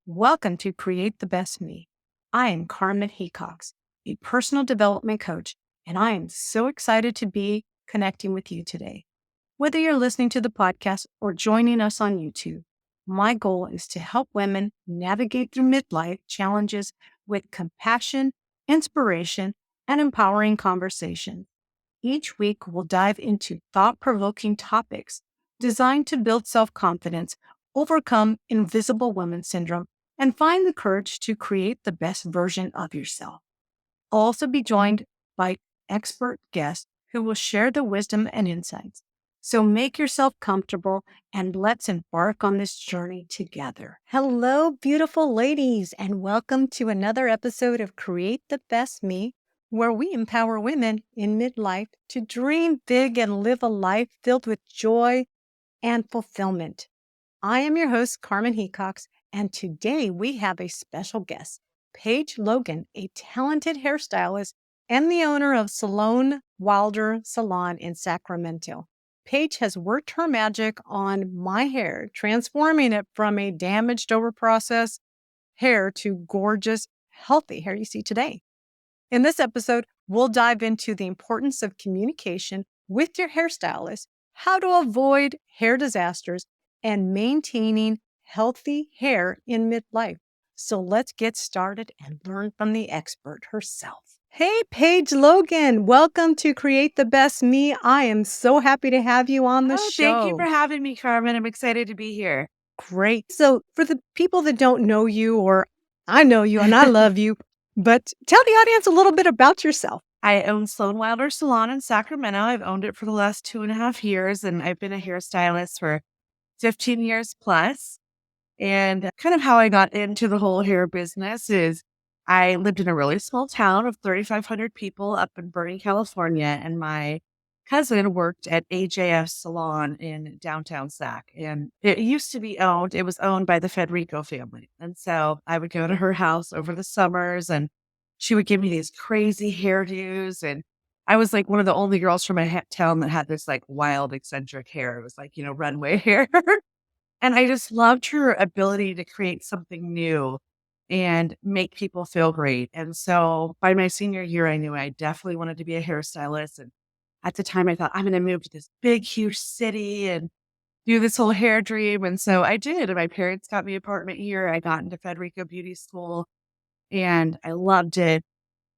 Welcome to Create the Best Me. I am Carmen Hecox, a personal development coach, and I am so excited to be connecting with you today. Whether you're listening to the podcast or joining us on YouTube, my goal is to help women navigate through midlife challenges with compassion, inspiration, and empowering conversation. Each week, we'll dive into thought provoking topics designed to build self confidence, overcome invisible woman syndrome, and find the courage to create the best version of yourself. I'll also be joined by expert guests who will share the wisdom and insights. So make yourself comfortable and let's embark on this journey together. Hello, beautiful ladies, and welcome to another episode of Create the Best Me, where we empower women in midlife to dream big and live a life filled with joy and fulfillment. I am your host, Carmen Hecox, and today we have a special guest, Paige Logan, a talented hairstylist and the owner of Salon Wilder Salon in Sacramento. Paige has worked her magic on my hair, transforming it from a damaged over processed hair to gorgeous, healthy hair you see today. In this episode, we'll dive into the importance of communication with your hairstylist, how to avoid hair disasters, and maintaining healthy hair in midlife. So let's get started and learn from the expert herself. Hey, Paige Logan, welcome to Create the Best Me. I am so happy to have you on the show. Thank you for having me, Carmen. I'm excited to be here. Great. So for the people that don't know you, or I know you and I love you, but tell the audience a little bit about yourself. I own Sloan Wilder Salon in Sacramento. I've owned it for the last 2.5 years, and I've been a hairstylist for 15 years plus. And kind of how I got into the whole hair business is I lived in a really small town of 3,500 people up in Bernie, California, and my cousin worked at AJF Salon in downtown Sac. And it used to be it was owned by the Federico family. And so I would go to her house over the summers and she would give me these crazy hairdos. And I was like one of the only girls from my town that had this like wild, eccentric hair. It was like, runway hair. And I just loved her ability to create something new and make people feel great. And so by my senior year, I knew I definitely wanted to be a hairstylist. And at the time, I thought, I'm going to move to this big, huge city and do this whole hair dream. And so I did. And my parents got me an apartment here. I got into Federico Beauty School and I loved it.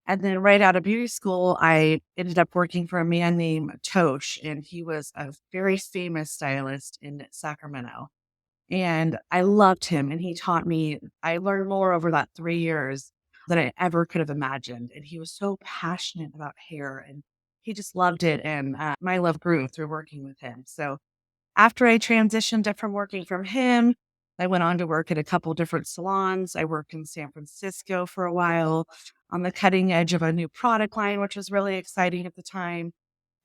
And then right out of beauty school, I ended up working for a man named Tosh, and he was a very famous stylist in Sacramento. And I loved him, and he taught me. I learned more over that 3 years than I ever could have imagined. And he was so passionate about hair, and he just loved it. And my love grew through working with him. So after I transitioned from working from him, I went on to work at a couple different salons. I worked in San Francisco for a while on the cutting edge of a new product line, which was really exciting at the time.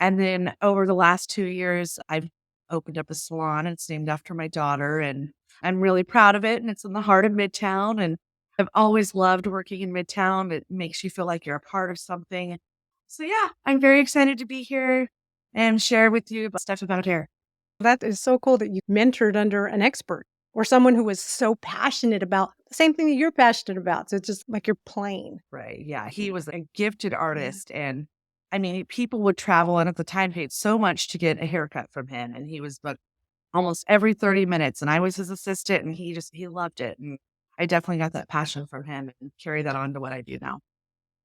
And then over the last 2 years, I've opened up a salon. It's named after my daughter, and I'm really proud of it. And it's in the heart of Midtown. And I've always loved working in Midtown. It makes you feel like you're a part of something. So yeah, I'm very excited to be here and share with you stuff about hair. That is so cool that you mentored under an expert or someone who was so passionate about the same thing that you're passionate about. So it's just like you're playing. Right. Yeah. He was a gifted artist. And I mean, people would travel and at the time paid so much to get a haircut from him. And he was booked almost every 30 minutes. And I was his assistant and he loved it. And I definitely got that passion from him and carry that on to what I do now.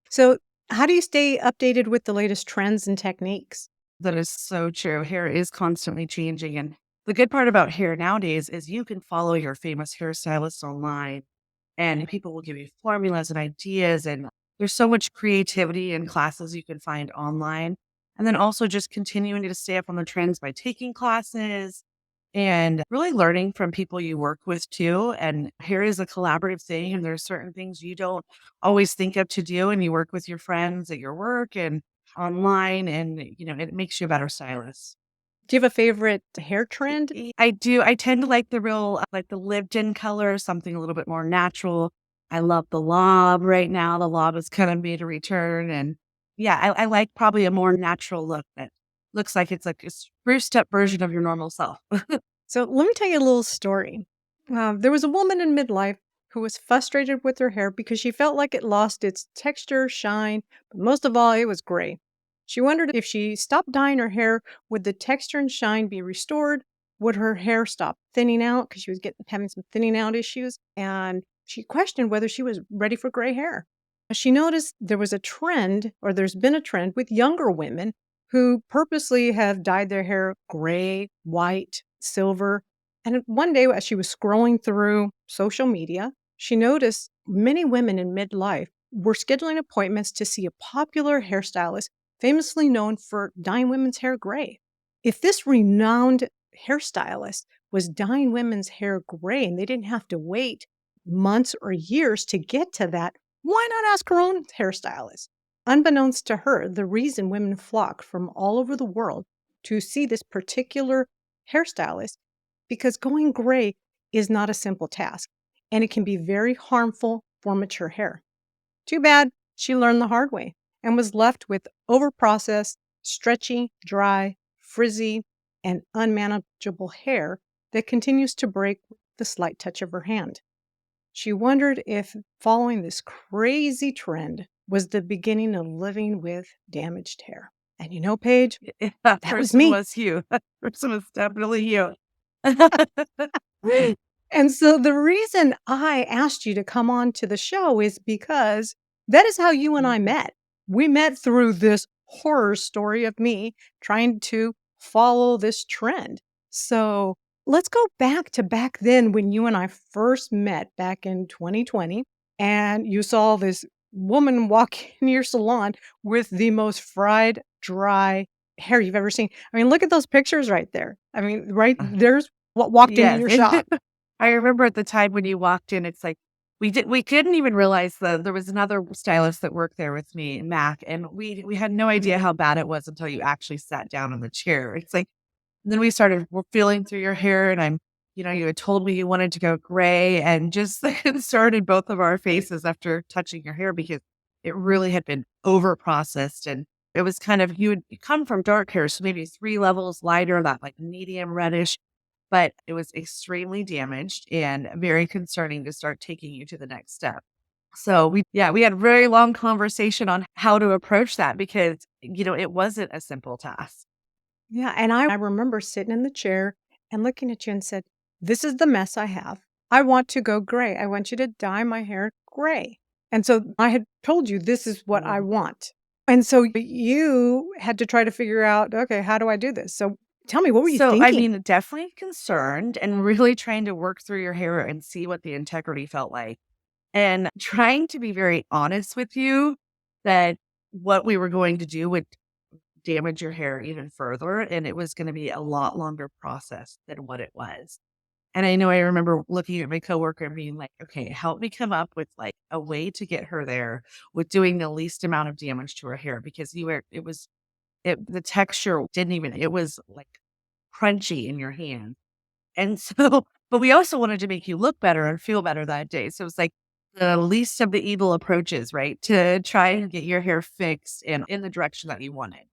So how do you stay updated with the latest trends and techniques? That is so true. Hair is constantly changing. And the good part about hair nowadays is you can follow your famous hairstylists online and people will give you formulas and ideas. And there's so much creativity and classes you can find online. And then also just continuing to stay up on the trends by taking classes and really learning from people you work with too. And hair is a collaborative thing. And there's certain things you don't always think of to do. And you work with your friends at your work and online. And, it makes you a better stylist. Do you have a favorite hair trend? I do. I tend to like the real, like the lived in color, something a little bit more natural. I love the lob right now. The lob has kind of made a return. And yeah, I like probably a more natural look that looks like it's like a spruced up version of your normal self. So let me tell you a little story. There was a woman in midlife who was frustrated with her hair because she felt like it lost its texture, shine, but most of all, it was gray. She wondered if she stopped dyeing her hair, would the texture and shine be restored? Would her hair stop thinning out because she was having some thinning out issues? And she questioned whether she was ready for gray hair. She noticed there was a trend, or there's been a trend with younger women who purposely have dyed their hair gray, white, silver. And one day, as she was scrolling through social media, she noticed many women in midlife were scheduling appointments to see a popular hairstylist famously known for dyeing women's hair gray. If this renowned hairstylist was dyeing women's hair gray and they didn't have to wait months or years to get to that, why not ask her own hairstylist? Unbeknownst to her, the reason women flock from all over the world to see this particular hairstylist because going gray is not a simple task and it can be very harmful for mature hair. Too bad she learned the hard way and was left with overprocessed, stretchy, dry, frizzy, and unmanageable hair that continues to break with the slight touch of her hand. She wondered if following this crazy trend was the beginning of living with damaged hair. And you know, Paige, That that was person me. was you. That person was definitely you. And so the reason I asked you to come on to the show is because that is how you and I Mhm. met. We met through this horror story of me trying to follow this trend. So let's go back then when you and I first met back in 2020, and you saw this woman walk in your salon with the most fried, dry hair you've ever seen. I mean, look at those pictures right there. I mean, right there's what walked into Yes. your shop. I remember at the time when you walked in, it's like we couldn't even realize that there was another stylist that worked there with me, Mac, and we had no idea how bad it was until you actually sat down in the chair. It's like then we started feeling through your hair, and you had told me you wanted to go gray, and just started both of our faces after touching your hair because it really had been over processed, and it was kind of you come from dark hair, so maybe 3 levels lighter, that like medium reddish, but it was extremely damaged and very concerning to start taking you to the next step. So we had a very long conversation on how to approach that because, it wasn't a simple task. Yeah, and I remember sitting in the chair and looking at you and said, "This is the mess I have. I want to go gray. I want you to dye my hair gray." And so I had told you this is what I Mhm. want. And so you had to try to figure out, okay, how do I do this? So tell me, what were you So, I thinking? mean, definitely concerned and really trying to work through your hair and see what the integrity felt like. And trying to be very honest with you that what we were going to do would damage your hair even further. And it was going to be a lot longer process than what it was. And I remember looking at my coworker and being like, okay, help me come up with like a way to get her there with doing the least amount of damage to her hair because the texture didn't even, it was like crunchy in your hand. And so, but we also wanted to make you look better and feel better that day. So it's like the least of the evil approaches, right? To try and get your hair fixed and in the direction that you wanted.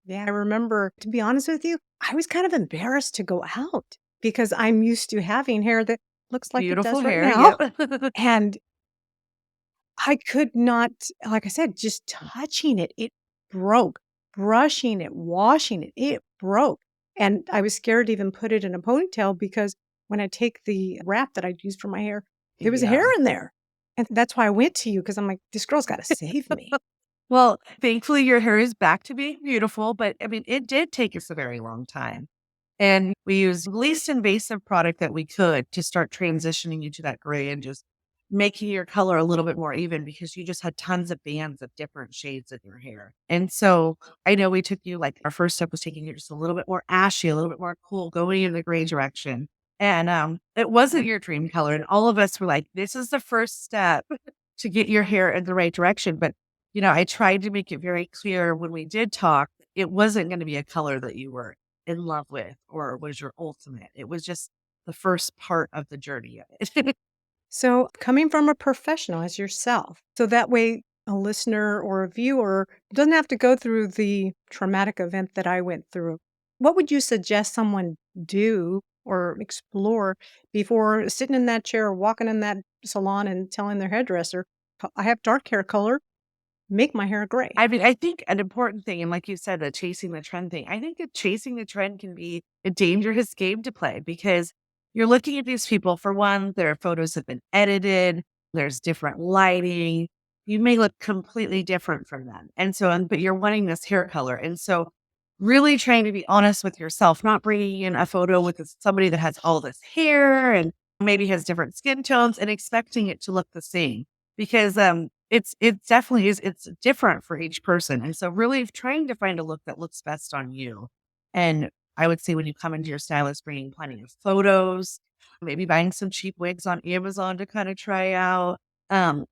Yeah, I remember, to be honest with you, I was kind of embarrassed to go out because I'm used to having hair that looks like it Beautiful does right hair. now. Yep. And I could not, like I said, just touching it, it broke. Brushing it, washing it, it broke. And I was scared to even put it in a ponytail because when I take the wrap that I'd use for my hair, there was hair Yeah. in there. And that's why I went to you because I'm like, this girl's got to save me. Well, thankfully your hair is back to being beautiful, but I mean, it did take us a very long time. And we used the least invasive product that we could to start transitioning you to that gray and just making your color a little bit more even because you just had tons of bands of different shades in your hair. And so I know we took you like our first step was taking you just a little bit more ashy, a little bit more cool, going in the gray direction. And it wasn't your dream color. And all of us were like, this is the first step to get your hair in the right direction. But, I tried to make it very clear when we did talk, it wasn't going to be a color that you were in love with or was your ultimate. It was just the first part of the journey of it. So, coming from a professional as yourself, so that way a listener or a viewer doesn't have to go through the traumatic event that I went through. What would you suggest someone do or explore before sitting in that chair or walking in that salon and telling their hairdresser, I have dark hair color, make my hair gray. I mean, I think an important thing, and like you said, the chasing the trend thing, I think that chasing the trend can be a dangerous game to play because you're looking at these people. For one, their photos have been edited, there's different lighting. You may look completely different from them. And so, but you're wanting this hair color. And so, really trying to be honest with yourself, not bringing in a photo with somebody that has all this hair and maybe has different skin tones and expecting it to look the same because it definitely is. It's different for each person. And so really trying to find a look that looks best on you. And I would say when you come into your stylist, bringing plenty of photos, maybe buying some cheap wigs on Amazon to kind of try out,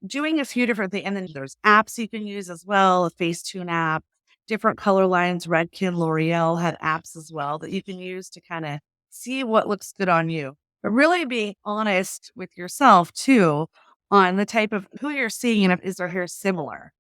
doing a few different things. And then there's apps you can use as well, a Facetune app, different color lines. Redken, L'Oreal have apps as well that you can use to kind of see what looks good on you. But really being honest with yourself too on the type of who you're seeing and if is their hair similar.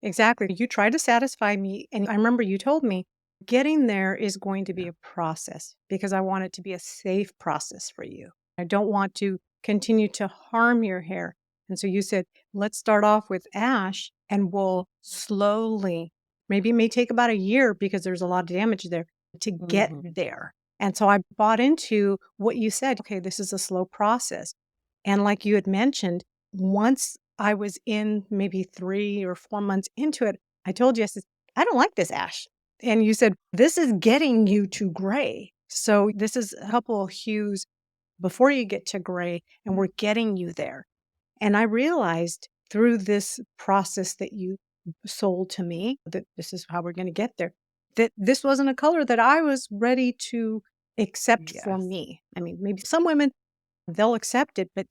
Exactly. You tried to satisfy me. And I remember you told me getting there is going to be Yeah. a process because I want it to be a safe process for you. I don't want to continue to harm your hair. And so you said, let's start off with ash and we'll slowly, maybe it may take about a year because there's a lot of damage there to get Mhm. there. And so I bought into what you said. Okay, this is a slow process. And like you had mentioned, once I was in maybe 3 or 4 months into it, I told you, I said, "I don't like this ash." And you said, "This is getting you to gray. So this is a couple of hues before you get to gray, and we're getting you there." And I realized through this process that you sold to me that this is how we're gonna get there, that this wasn't a color that I was ready to accept for Yes. me. I mean, maybe some women, they'll accept it, but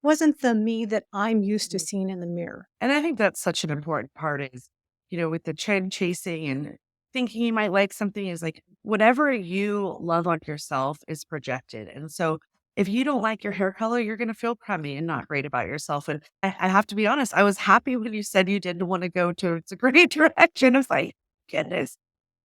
wasn't the me that I'm used to Mhm. seeing in the mirror. And I think that's such an important part is, with the trend chasing and thinking you might like something is like whatever you love on yourself is projected. And so if you don't like your hair color, you're going to feel crummy and not great about yourself. And I have to be honest, I was happy when you said you didn't want to go towards a great direction. I was like, goodness,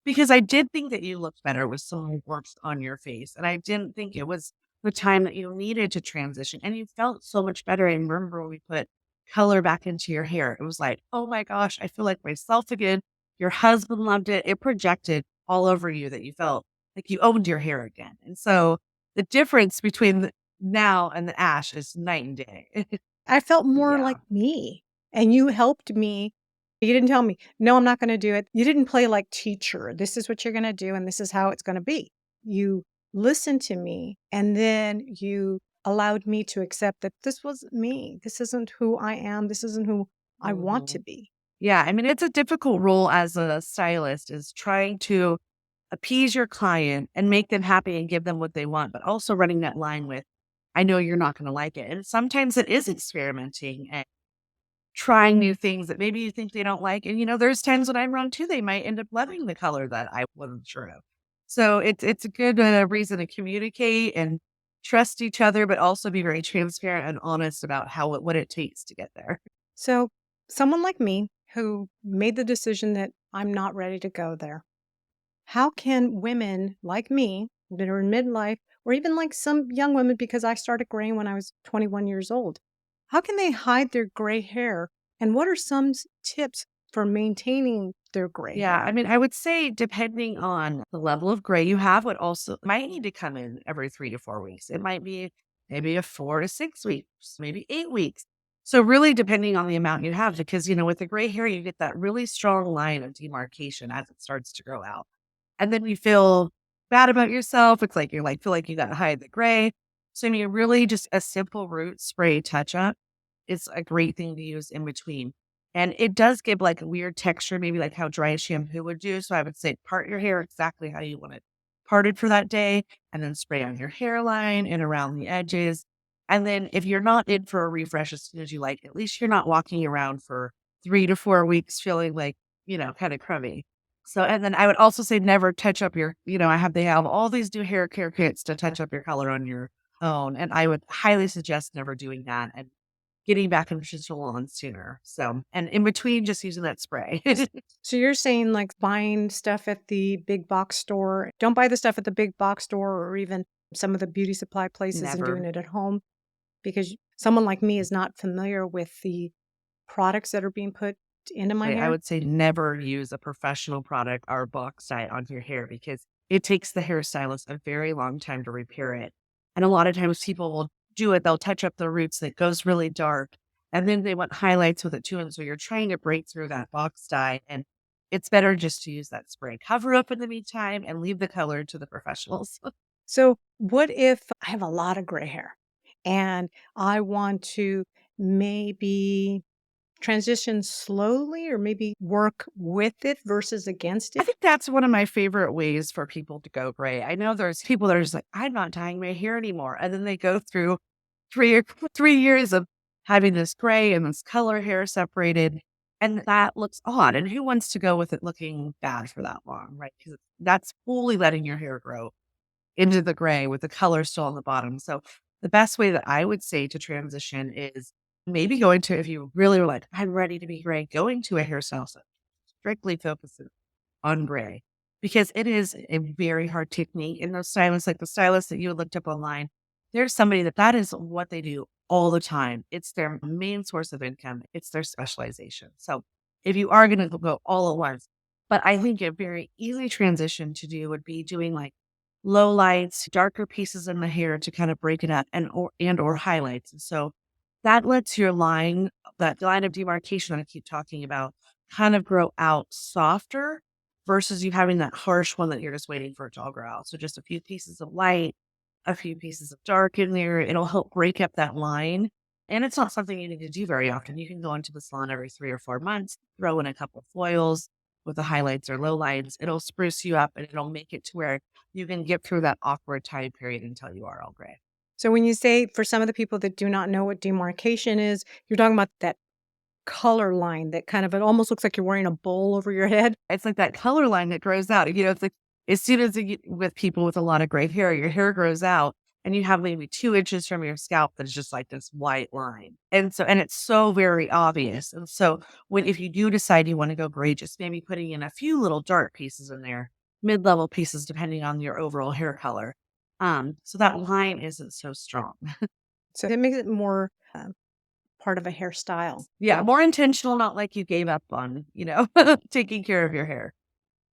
because I did think that you looked better with some warmth on your face. And I didn't think it was the time that you needed to transition. And you felt so much better. I remember when we put color back into your hair. It was like, oh my gosh, I feel like myself again. Your husband loved it. It projected all over you that you felt like you owned your hair again. And so the difference between now and the ash is night and day. I felt more Yeah. like me, and you helped me. You didn't tell me, "No, I'm not gonna do it." You didn't play like teacher. "This is what you're gonna do, and this is how it's gonna be." You listened to me, and then you allowed me to accept that this was me. This isn't who I am. This isn't who I want to Mhm. be. Yeah. I mean, it's a difficult role as a stylist is trying to appease your client and make them happy and give them what they want, but also running that line with, I know you're not going to like it. And sometimes it is experimenting and trying new things that maybe you think they don't like. And there's times when I'm wrong too. They might end up loving the color that I wasn't sure of. So it's a good reason to communicate and trust each other, but also be very transparent and honest about what it takes to get there. So, someone like me who made the decision that I'm not ready to go there, how can women like me that are in midlife, or even like some young women, because I started graying when I was 21 years old, how can they hide their gray hair? And what are some tips for maintaining their gray Yeah, I hair? mean, I would say depending on the level of gray you have, would also might need to come in every 3 to 4 weeks. It might be maybe a 4 to 6 weeks, maybe 8 weeks. So really depending on the amount you have, because with the gray hair, you get that really strong line of demarcation as it starts to grow out. And then you feel bad about yourself. It's like feel like you gotta hide the gray. So I mean, really just a simple root spray touch up is a great thing to use in between. And it does give like a weird texture, maybe like how dry shampoo would do. So I would say part your hair exactly how you want it parted for that day, and then spray on your hairline and around the edges. And then if you're not in for a refresh as soon as you like, at least you're not walking around for 3 to 4 weeks feeling like, kind of crummy. So, and then I would also say never touch up they have all these new hair care kits to touch up your color on your own. And I would highly suggest never doing that and getting back into the salon sooner. So, and in between, just using that spray. So you're saying like buying stuff at the big box store. Don't buy the stuff at the big box store or even some of the beauty supply places and doing Never. it at home? Because someone like me is not familiar with the products that are being put into my Right, I hair. would say never use a professional product or box dye on your hair because it takes the hairstylist a very long time to repair it. And a lot of times people will do it, they'll touch up the roots that goes really dark, and then they want highlights with it too. And so you're trying to break through that box dye, and it's better just to use that spray. Cover up in the meantime and leave the color to the professionals. So, what if I have a lot of gray hair and I want to maybe transition slowly or maybe work with it versus against I it? think that's one of my favorite ways for people to go gray. I know there's people that are just like, I'm not dyeing my hair anymore. And then they go through 3 years of having this gray and this color hair separated. And that looks odd. And who wants to go with it looking bad for that long, right? Because that's fully letting your hair grow into the gray with the color still on the bottom. So the best way that I would say to transition is maybe going to, if you really were like, I'm ready to be gray, going to a hairstylist strictly focuses on gray because it is a very hard technique. And those stylists, like the stylist that you looked up online, there's somebody that is what they do all the time. It's their main source of income. It's their specialization. So if you are going to go all at once, but I think a very easy transition to do would be doing like low lights, darker pieces in the hair to kind of break it up and or highlights. And so that lets your line, that line of demarcation that I keep talking about, kind of grow out softer versus you having that harsh one that you're just waiting for it to all grow out. So just a few pieces of light, a few pieces of dark in there. It'll help break up that line. And it's not something you need to do very often. You can go into the salon every 3 or 4 months, throw in a couple of foils with the highlights or low lights. It'll spruce you up and it'll make it to where you can get through that awkward time period until you are all gray. So, when you say for some of the people that do not know what demarcation is, you're talking about that color line that kind of it almost looks like you're wearing a bowl over your head. It's like that color line that grows out. It's like as soon as you get with people with a lot of gray hair, your hair grows out and you have maybe 2 inches from your scalp that's just like this white line. And it's so very obvious. And so if you do decide you want to go gray, just maybe putting in a few little dark pieces in there, mid-level pieces, depending on your overall hair color. So that line isn't so strong. So, it makes it more part of a hairstyle. Yeah, more intentional, not like you gave up on, taking care of your hair.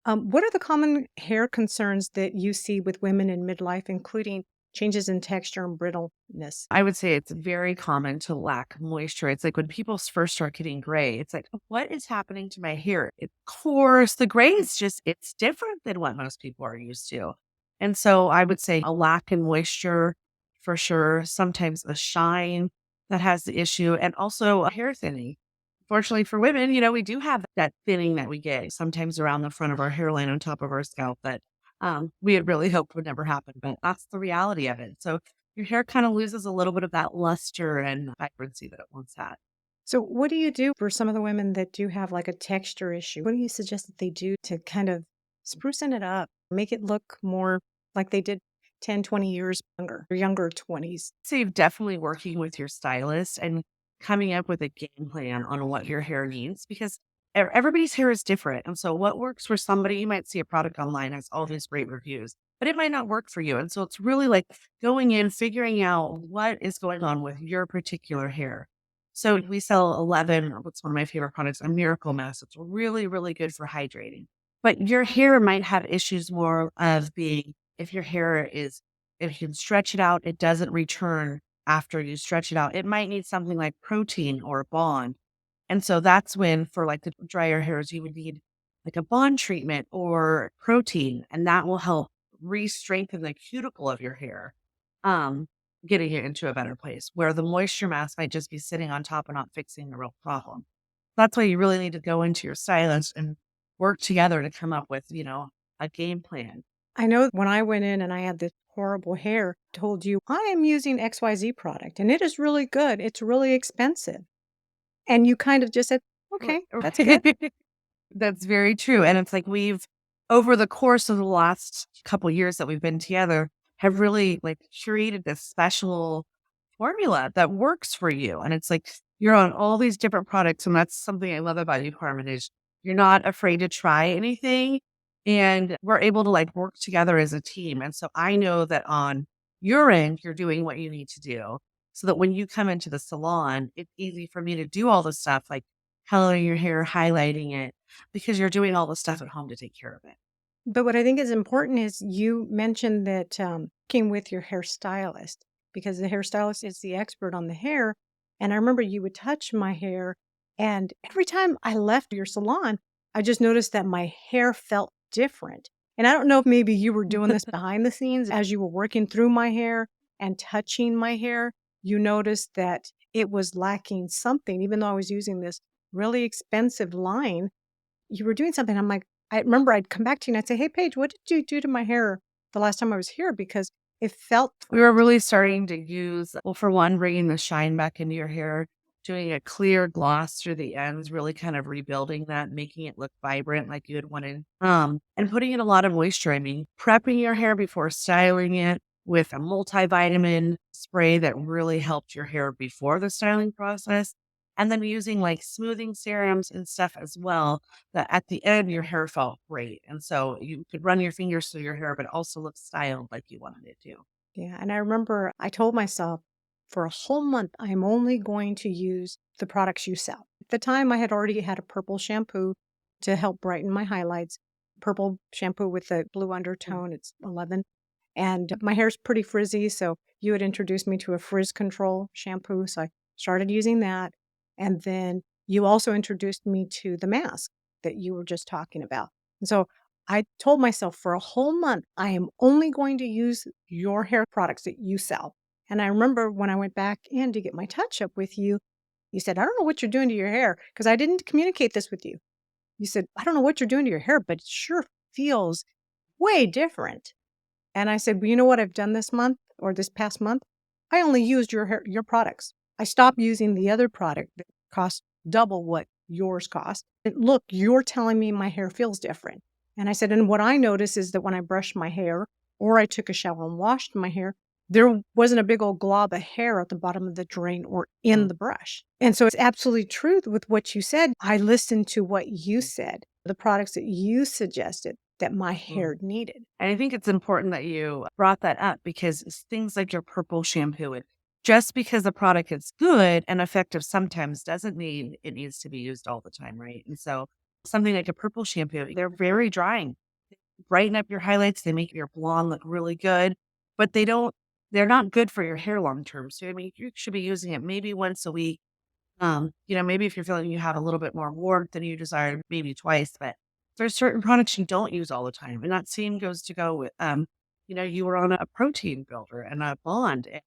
What are the common hair concerns that you see with women in midlife, including changes in texture and brittleness? I would say it's very common to lack moisture. It's like when people first start getting gray, it's like, what is happening to my hair? Of course, the gray is just, it's different than what most people are used to. And so I would say a lack in moisture for sure. Sometimes a shine that has the issue and also a hair thinning. Fortunately for women, we do have that thinning that we get sometimes around the front of our hairline on top of our scalp that we had really hoped would never happen, but that's the reality of it. So your hair kind of loses a little bit of that luster and vibrancy that it once had. So, what do you do for some of the women that do have like a texture issue? What do you suggest that they do to kind of sprucing it up, make it look more like they did 10, 20 years younger, or younger 20s? So you're definitely working with your stylist and coming up with a game plan on what your hair needs because everybody's hair is different. And so what works for somebody, you might see a product online has all these great reviews, but it might not work for you. And so it's really like going in, figuring out what is going on with your particular hair. So we sell 11, what's one of my favorite products, a Miracle Mist. It's really, really good for hydrating. But your hair might have issues more of being, if your hair is, if you can stretch it out, it doesn't return after you stretch it out. It might need something like protein or bond. And so that's when, for like the drier hairs, you would need like a bond treatment or protein, and that will help re-strengthen the cuticle of your hair, um, getting it into a better place. Where the moisture mask might just be sitting on top and not fixing the real problem. That's why you really need to go into your stylist and work together to come up with, a game plan. I know when I went in and I had this horrible hair, told you I am using XYZ product and it is really good. It's really expensive. And you kind of just said, okay, that's good. That's very true. And it's like over the course of the last couple years that we've been together, have really like created this special formula that works for you. And it's like you're on all these different products. And that's something I love about you, Carmen, is you're not afraid to try anything. And we're able to like work together as a team. And so I know that on your end, you're doing what you need to do so that when you come into the salon, it's easy for me to do all the stuff like coloring your hair, highlighting it, because you're doing all the stuff at home to take care of it. But what I think is important is you mentioned that working with your hairstylist because the hairstylist is the expert on the hair. And I remember you would touch my hair, and every time I left your salon, I just noticed that my hair felt different. And I don't know if maybe you were doing this behind the scenes as you were working through my hair and touching my hair. You noticed that it was lacking something, even though I was using this really expensive line. You were doing something. I'm like, I remember I'd come back to you and I'd say, "Hey, Paige, what did you do to my hair the last time I was here?" Because it felt We were different. really starting to use, well, for one, bringing the shine back into your hair, doing a clear gloss through the ends, really kind of rebuilding that, making it look vibrant like you had wanted, and putting in a lot of moisture. I mean, prepping your hair before styling it with a multivitamin spray that really helped your hair before the styling process. And then using like smoothing serums and stuff as well, that at the end your hair felt great. And so you could run your fingers through your hair, but also look styled like you wanted it to. Yeah. And I remember I told myself for a whole month, I'm only going to use the products you sell. At the time, I had already had a purple shampoo to help brighten my highlights, purple shampoo with a blue undertone. It's 11. And my hair's pretty frizzy. So you had introduced me to a frizz control shampoo. So I started using that. And then you also introduced me to the mask that you were just talking about. And so I told myself for a whole month, I am only going to use your hair products that you sell. And I remember when I went back in to get my touch up with you, you said, "I don't know what you're doing to your hair," because I didn't communicate this with you. You said, "I don't know what you're doing to your hair, but it sure feels way different." And I said, "Well, you know what I've done this month or this past month? I only used your products. I stopped using the other product that cost double what yours cost. And look, you're telling me my hair feels different." And I said, "And what I notice is that when I brush my hair or I took a shower and washed my hair, there wasn't a big old glob of hair at the bottom of the drain or in Mm. the brush." And so it's absolutely true with what you said. I listened to what you said, the products that you suggested that my Mm. hair needed. And I think it's important that you brought that up because it's things like your purple shampoo, and just because a product is good and effective sometimes doesn't mean it needs to be used all the time, right? And so something like a purple shampoo, they're very drying. Brighten up your highlights, they make your blonde look really good, but they're not good for your hair long term. So I mean, you should be using it maybe once a week. Maybe if you're feeling you have a little bit more warmth than you desire, maybe twice, but there's certain products you don't use all the time. And that same goes to go with, you were on a protein builder and a bond. And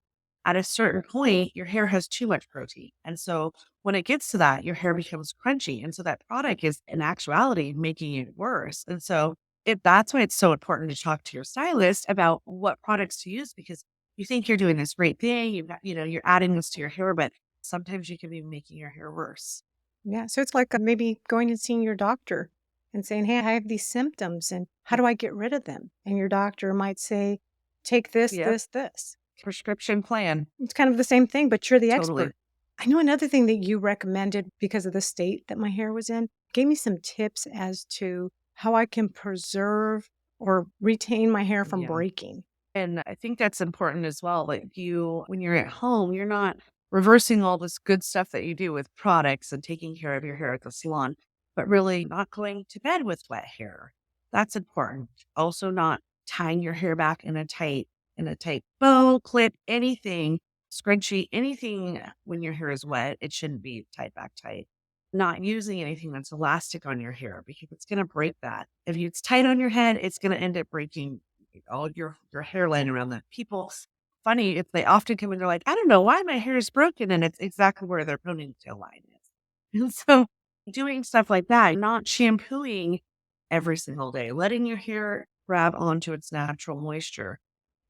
at a certain point, your hair has too much protein. And so when it gets to that, your hair becomes crunchy. And so that product is in actuality making it worse. And so that's why it's so important to talk to your stylist about what products to use because you think you're doing this great thing. You've got, you're adding this to your hair, but sometimes you can be making your hair worse. Yeah. So it's like maybe going and seeing your doctor and saying, "Hey, I have these symptoms and how do I get rid of them?" And your doctor might say, "Take this, Yep. this, this." Prescription plan. It's kind of the same thing, but you're the Totally. expert. I know another thing that you recommended because of the state that my hair was in, gave me some tips as to how I can preserve or retain my hair from Yeah. breaking. And I think that's important as well. Like when you're at home, you're not reversing all this good stuff that you do with products and taking care of your hair at the salon, but really not going to bed with wet hair. That's important. Also not tying your hair back in a tight bow, clip, anything, scrunchie, anything when your hair is wet, it shouldn't be tied back tight. Not using anything that's elastic on your hair because it's going to break that. If it's tight on your head, it's going to end up breaking all your hairline around that. People, funny if they often come in, they're like, I don't know why my hair is broken, and it's exactly where their ponytail line is. And so, doing stuff like that, not shampooing every single day, letting your hair grab onto its natural moisture.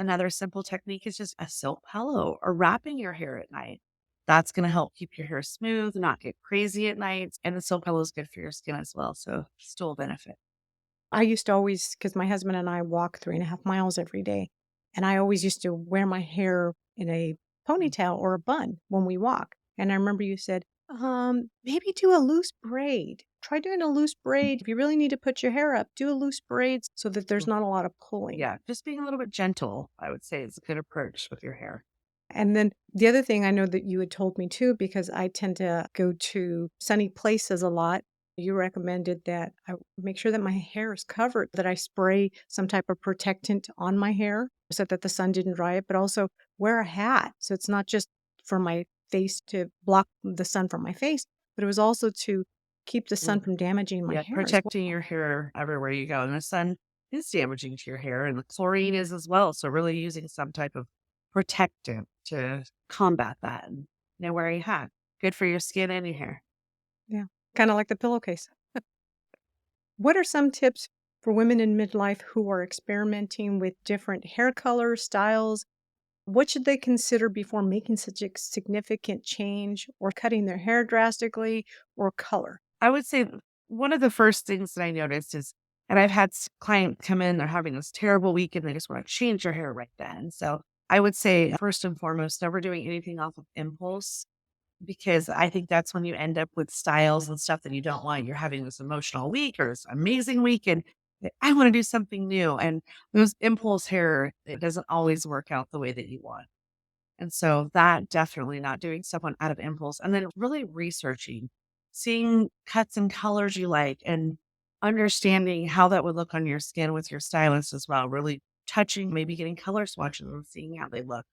Another simple technique is just a silk pillow or wrapping your hair at night. That's going to help keep your hair smooth, not get crazy at night. And the silk pillow is good for your skin as well. So, still a benefit. I used to always, because my husband and I walk 3.5 miles every day, and I always used to wear my hair in a ponytail or a bun when we walk. And I remember you said, maybe do a loose braid. try doing a loose braid. If you really need to put your hair up, do a loose braid so that there's not a lot of pulling. Yeah, just being a little bit gentle, I would say, is a good approach with your hair. And then the other thing I know that you had told me too, because I tend to go to sunny places a lot. You recommended that I make sure that my hair is covered, that I spray some type of protectant on my hair so that the sun didn't dry it, but also wear a hat. So it's not just for my face to block the sun from my face, but it was also to keep the sun Mm. from damaging my Yeah, hair as protecting your hair everywhere you go. And the sun is damaging to your hair, and the chlorine is as well. So really using some type of protectant to combat that. And wearing a hat. Good for your skin and your hair. yeah, kind of like the pillowcase. What are some tips for women in midlife who are experimenting with different hair colors, styles? What should they consider before making such a significant change or cutting their hair drastically or color? I would say one of the first things that I noticed is, and I've had clients come in, they're having this terrible week and they just want to change their hair right then. So I would say, first and foremost, never doing anything off of impulse, because I think that's when you end up with styles and stuff that you don't want. You're having this emotional week or this amazing week, and I want to do something new. And those impulse hair, it doesn't always work out the way that you want. And so that definitely not doing stuff out of impulse, and then really researching, seeing cuts and colors you like, and understanding how that would look on your skin with your stylist as well. Really touching, maybe getting color swatches and seeing how they look.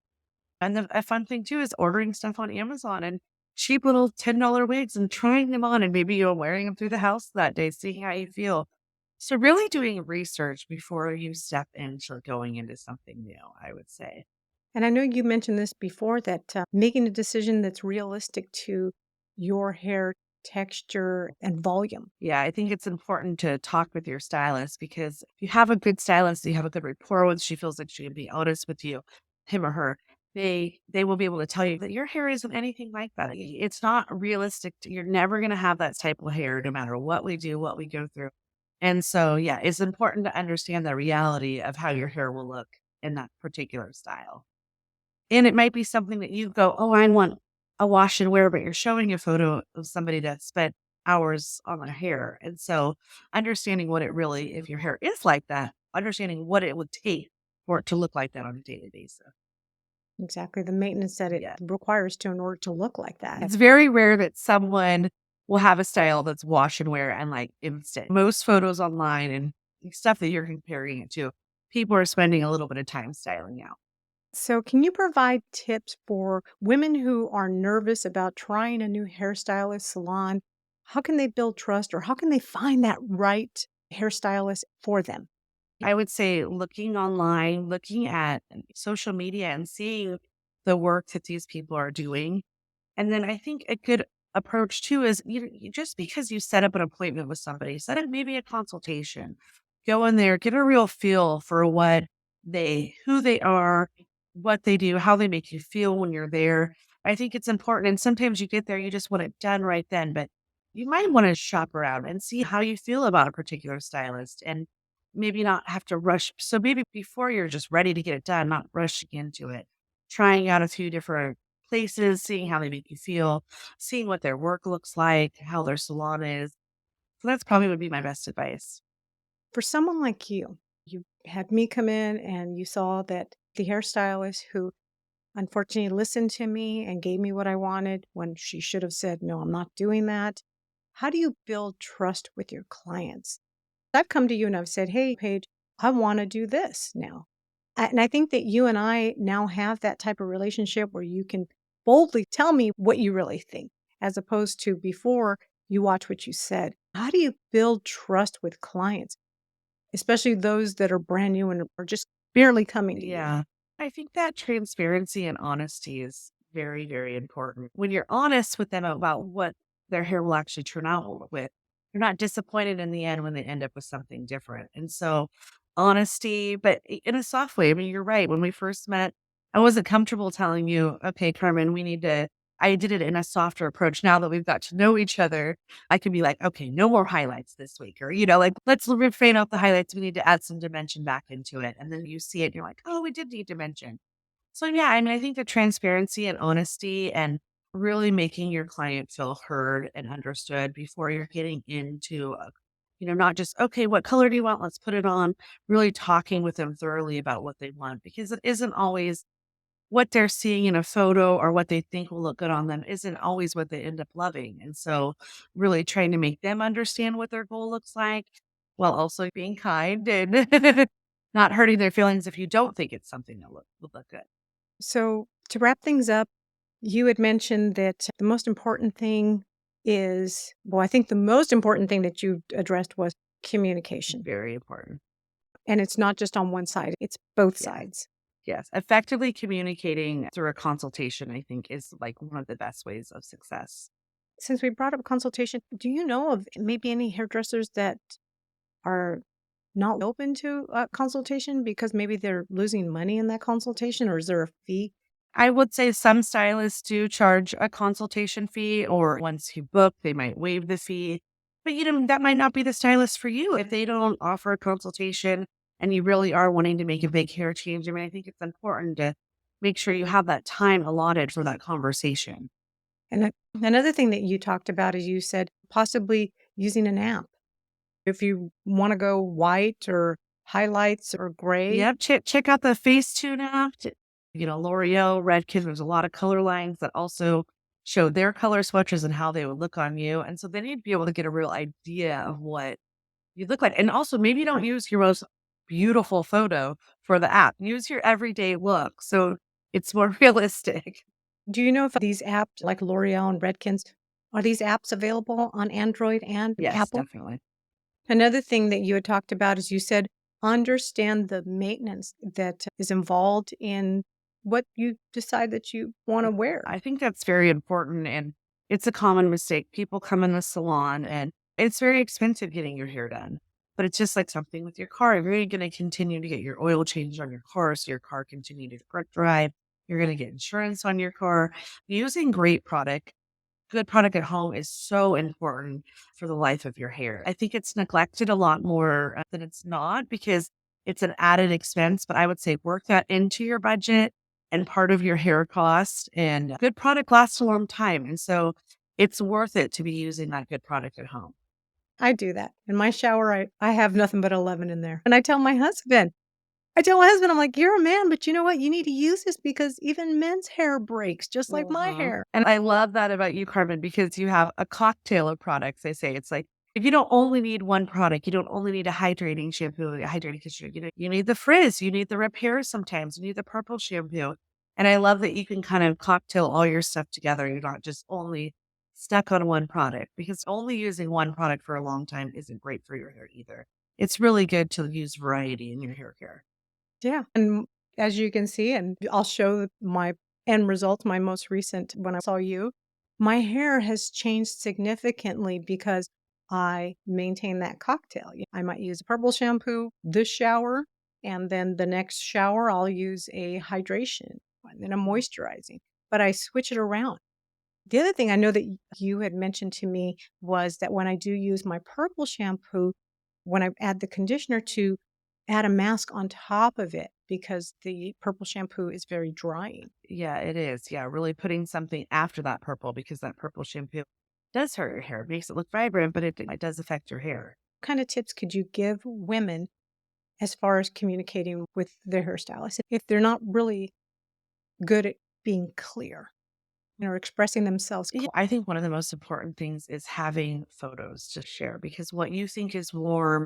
And the a fun thing too is ordering stuff on Amazon and cheap little $10 wigs and trying them on, and maybe you're wearing them through the house that day, seeing how you feel. So really doing research before you step into going into something new, I would say. And I know you mentioned this before that making a decision that's realistic to your hair texture and volume. Yeah, I think it's important to talk with your stylist, because if you have a good stylist, you have a good rapport with, she feels like she can be honest with you, him or her. They will be able to tell you that your hair isn't anything like that. It's not realistic. You're never going to have that type of hair, no matter what we do, what we go through. And so, yeah, it's important to understand the reality of how your hair will look in that particular style. And it might be something that you go, oh, I want a wash and wear, but you're showing a photo of somebody that spent hours on their hair. And so understanding what it really, if your hair is like that, understanding what it would take for it to look like that on a daily basis. Exactly. The maintenance that it Yeah. requires to in order to look like that. It's very rare that someone will have a style that's wash and wear and like instant. Most photos online and stuff that you're comparing it to, people are spending a little bit of time styling out. So, can you provide tips for women who are nervous about trying a new hairstylist salon? How can they build trust or how can they find that right hairstylist for them? I would say looking online, looking at social media and seeing the work that these people are doing. And then I think a good approach too is just because you set up an appointment with somebody, set up maybe a consultation, go in there, get a real feel for who they are, what they do, how they make you feel when you're there. I think it's important. And sometimes you get there, you just want it done right then, but you might want to shop around and see how you feel about a particular stylist, and maybe not have to rush. So maybe before you're just ready to get it done, not rushing into it, trying out a few different places, seeing how they make you feel, seeing what their work looks like, how their salon is. So that's probably would be my best advice. For someone like you had me come in and you saw that the hairstylist who unfortunately listened to me and gave me what I wanted when she should have said, no, I'm not doing that. How do you build trust with your clients? I've come to you and I've said, hey, Paige, I want to do this now. And I think that you and I now have that type of relationship where you can boldly tell me what you really think, as opposed to before you watch what you said. How do you build trust with clients, especially those that are brand new and are just barely coming to you? Yeah. I think that transparency and honesty is very, very important. When you're honest with them about what their hair will actually turn out with, you're not disappointed in the end when they end up with something different. And so, honesty, but in a soft way. I mean, you're right. When we first met, I wasn't comfortable telling you, okay, Carmen, I did it in a softer approach. Now that we've got to know each other, I can be like, okay, no more highlights this week. Or, like, let's refrain out the highlights. We need to add some dimension back into it. And then you see it and you're like, oh, we did need dimension. So, yeah, I mean, I think the transparency and honesty and really making your client feel heard and understood before you're getting into, not just, okay, what color do you want? Let's put it on. Really talking with them thoroughly about what they want, because it isn't always what they're seeing in a photo or what they think will look good on them isn't always what they end up loving. And so really trying to make them understand what their goal looks like while also being kind and not hurting their feelings if you don't think it's something that would look good. So, to wrap things up, you had mentioned that the most important thing is, well, I think the most important thing that you addressed was communication. Very important. And it's not just on one side, it's both Yeah. sides. Yes. Effectively communicating through a consultation, I think, is like one of the best ways of success. Since we brought up consultation, do you know of maybe any hairdressers that are not open to consultation because maybe they're losing money in that consultation, or is there a fee? I would say some stylists do charge a consultation fee, or once you book, they might waive the fee. But that might not be the stylist for you if they don't offer a consultation and you really are wanting to make a big hair change. I mean, I think it's important to make sure you have that time allotted for that conversation. And another thing that you talked about is you said possibly using an app. If you want to go white or highlights or gray. Yep, check out the Facetune app. L'Oreal, Redken, there's a lot of color lines that also show their color swatches and how they would look on you. And so then you'd be able to get a real idea of what you look like. And also, maybe don't use your most beautiful photo for the app. Use your everyday look so it's more realistic. Do you know if these apps like L'Oreal and Redkins, are these apps available on Android and Yes, Apple? definitely. Another thing that you had talked about is you said understand the maintenance that is involved in what you decide that you want to wear. I think that's very important. And it's a common mistake. People come in the salon and it's very expensive getting your hair done. But it's just like something with your car. If you're going to continue to get your oil changed on your car so your car continue to drive, you're going to get insurance on your car. Using good product at home is so important for the life of your hair. I think it's neglected a lot more than it's not because it's an added expense, but I would say work that into your budget and part of your hair cost. And good product lasts a long time. And so it's worth it to be using that good product at home. I do that. In my shower, I have nothing but 11 in there. And I tell my husband, I'm like, you're a man, but you know what? You need to use this because even men's hair breaks, just like my Mhm. hair. And I love that about you, Carmen, because you have a cocktail of products. They say it's like, if you don't only need one product, you don't only need a hydrating shampoo, a hydrating conditioner, you need the frizz, you need the repair sometimes, you need the purple shampoo. And I love that you can kind of cocktail all your stuff together. You're not just only stuck on one product because only using one product for a long time isn't great for your hair either. It's really good to use variety in your hair care. Yeah. And as you can see, and I'll show my end result, my most recent when I saw you, my hair has changed significantly because I maintain that cocktail. I might use a purple shampoo this shower, and then the next shower, I'll use a hydration and then a moisturizing, but I switch it around. The other thing I know that you had mentioned to me was that when I do use my purple shampoo, when I add the conditioner, to add a mask on top of it because the purple shampoo is very drying. Yeah, it is. Yeah, really putting something after that purple because that purple shampoo does hurt your hair. It makes it look vibrant, but it does affect your hair. What kind of tips could you give women as far as communicating with their hairstylist if they're not really good at being clear, expressing themselves? Yeah, I think one of the most important things is having photos to share because what you think is warm,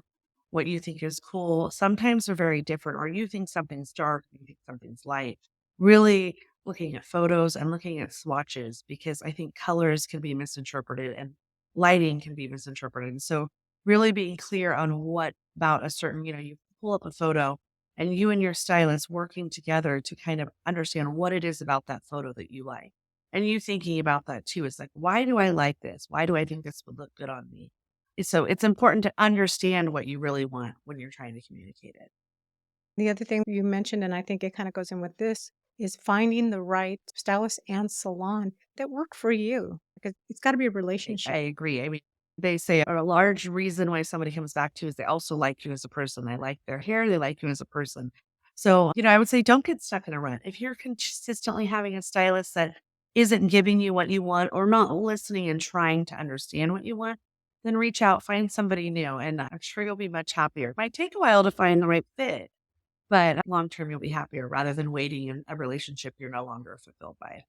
what you think is cool, sometimes they're very different, or you think something's dark, you think something's light. Really looking at photos and looking at swatches because I think colors can be misinterpreted and lighting can be misinterpreted. And so, really being clear on what about a certain, you pull up a photo and you and your stylist working together to kind of understand what it is about that photo that you like. And you thinking about that too. It's like, why do I like this? Why do I think this would look good on me? So it's important to understand what you really want when you're trying to communicate it. The other thing you mentioned, and I think it kind of goes in with this, is finding the right stylist and salon that work for you. Because it's got to be a I relationship. agree. I mean, they say a large reason why somebody comes back to you is they also like you as a person. They like their hair. They like you as a person. So, I would say don't get stuck in a rut. If you're consistently having a stylist that isn't giving you what you want or not listening and trying to understand what you want, then reach out, find somebody new, and I'm sure you'll be much happier. It might take a while to find the right fit, but long term, you'll be happier rather than waiting in a relationship you're no longer fulfilled by.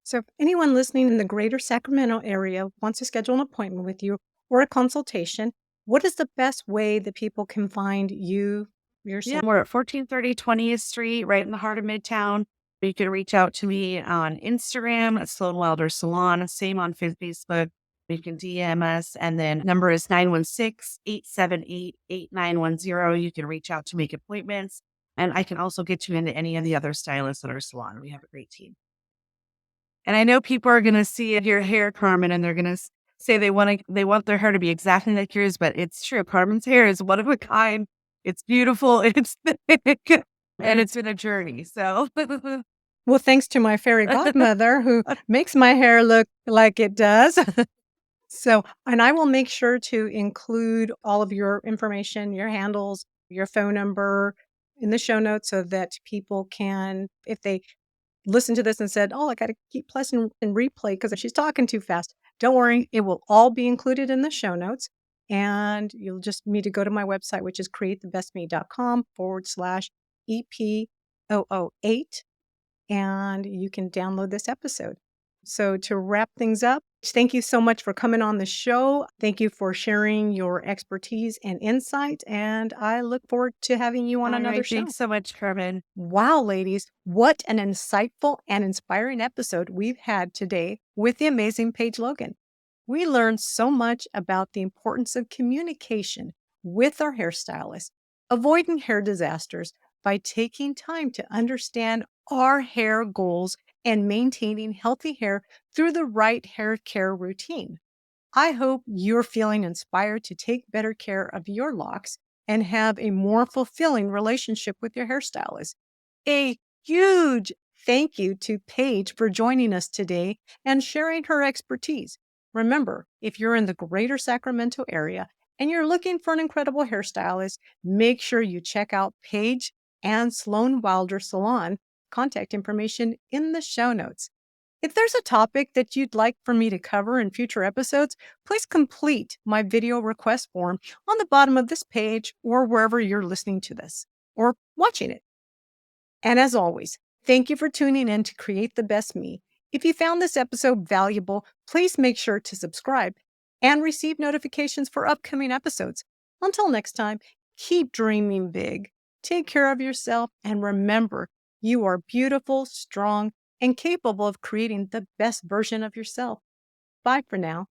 So, if anyone listening in the greater Sacramento area wants to schedule an appointment with you or a consultation, what is the best way that people can find you, your Yeah, salon? we're at 1430 20th Street, right in the heart of Midtown. You can reach out to me on Instagram at Sloan Wilder Salon, same on Facebook. You can DM us, and then number is 916-878-8910. You can reach out to make appointments, and I can also get you into any of the other stylists at our salon. We have a great team. And I know people are going to see your hair, Carmen, and they're going to say they want their hair to be exactly like yours, but it's true. Carmen's hair is one of a kind. It's beautiful. It's thick, and it's been a journey. So, Well, thanks to my fairy godmother who makes my hair look like it does. So, and I will make sure to include all of your information, your handles, your phone number in the show notes so that people can, if they listen to this and said, "Oh, I got to keep pressing and replay because she's talking too fast." Don't worry, it will all be included in the show notes. And you'll just need to go to my website, which is createthebestme.com/EP008, and you can download this episode. So, to wrap things up, thank you so much for coming on the show. Thank you for sharing your expertise and insight. And I look forward to having you on all another right. show. Thanks so much, Carmen. Wow, ladies, what an insightful and inspiring episode we've had today with the amazing Paige Logan. We learned so much about the importance of communication with our hairstylist, avoiding hair disasters by taking time to understand our hair goals and maintaining healthy hair through the right hair care routine. I hope you're feeling inspired to take better care of your locks and have a more fulfilling relationship with your hairstylist. A huge thank you to Paige for joining us today and sharing her expertise. Remember, if you're in the greater Sacramento area and you're looking for an incredible hairstylist, make sure you check out Paige and Sloan Wilder Salon. Contact information in the show notes. If there's a topic that you'd like for me to cover in future episodes, please complete my video request form on the bottom of this page or wherever you're listening to this or watching it. And as always, thank you for tuning in to Create the Best Me. If you found this episode valuable, please make sure to subscribe and receive notifications for upcoming episodes. Until next time, keep dreaming big, take care of yourself, and remember, you are beautiful, strong, and capable of creating the best version of yourself. Bye for now.